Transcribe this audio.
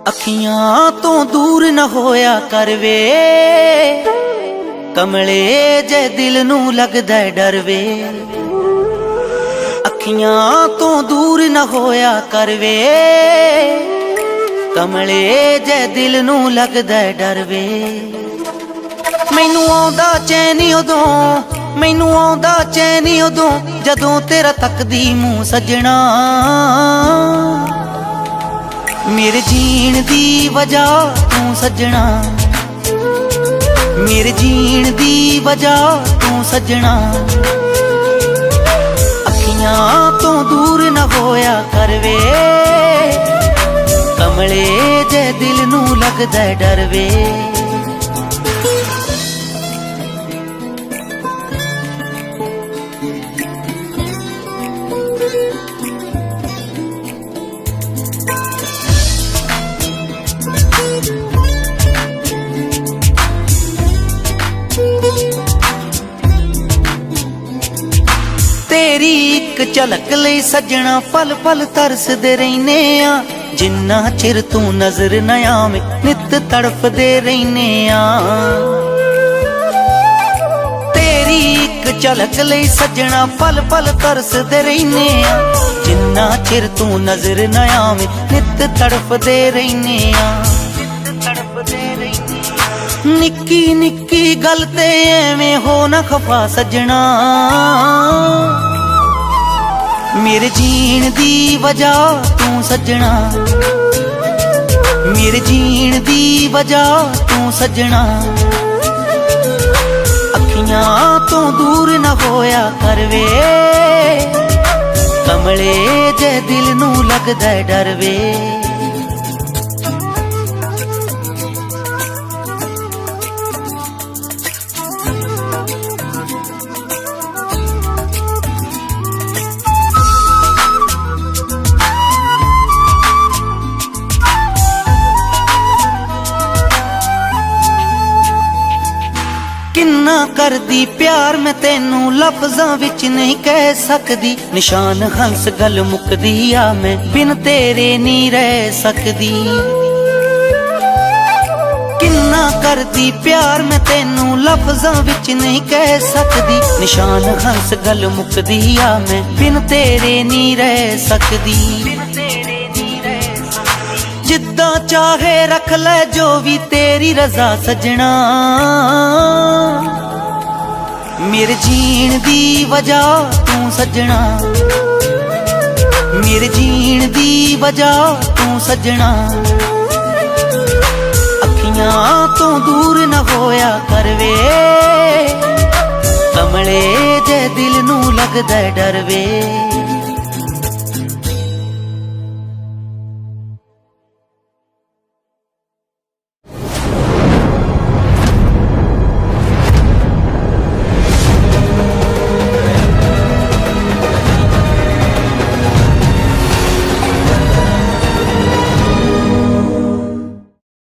अखियां तो दूर न होया कर वे, कमले जे दिल नू लगदा डर वे। अखियां तो दूर न होया कर वे, कमले जे दिल नू लगदा डर वे। मैनू आउंदा चैन उदों, मैनू आउंदा चैन उदों जदों तेरा तकदी मूंह सजना। मेरे जीण दी वजह तू सजना, मेरे जीण दी वजह तू सजना। अखियां तो दूर न होया कर वे, कमले जे दिल नू लगदा डर वे। तेरी एक झलक लई सजना पल पल तरसदे रहने आ। जिन्ना चिर तू नजर न आवे नित तड़फदे रहने आ। तेरी एक झलक लई सजना पल पल तरसदे रहने आ। जिन्ना चिर तू नजर न आवे नित तड़फदे रहने आ। निक्की निक्की गल ते एवें हो न खफा सजना। मेरे जीण दी वजह तू सजना, मेरे जीण दी वजह तू सजना। अखियां तो दूर न होया कर वे, कमले जे दिल नू लगदा डर वे। किन्ना करदी प्यार मैं तेनू लफ्जां विच नहीं कह सकदी। निशान हंस गल मुकदी आ मैं बिन तेरे नहीं रह सकदी। किन्ना करदी प्यार मैं तेनू लफ्जां विच नहीं कह सकदी। निशान हंस गल मुकदी आ मैं बिन तेरे नहीं रह सकदी। जिद्दां चाहे रख ले जो भी तेरी रजा सजना। मेरे जीण दी वजह तू सजना, मेरे जीण दी वजह तू सजना। अखियां तो दूर न होया कर वे, कमले जे दिल नू लगदा डर वे।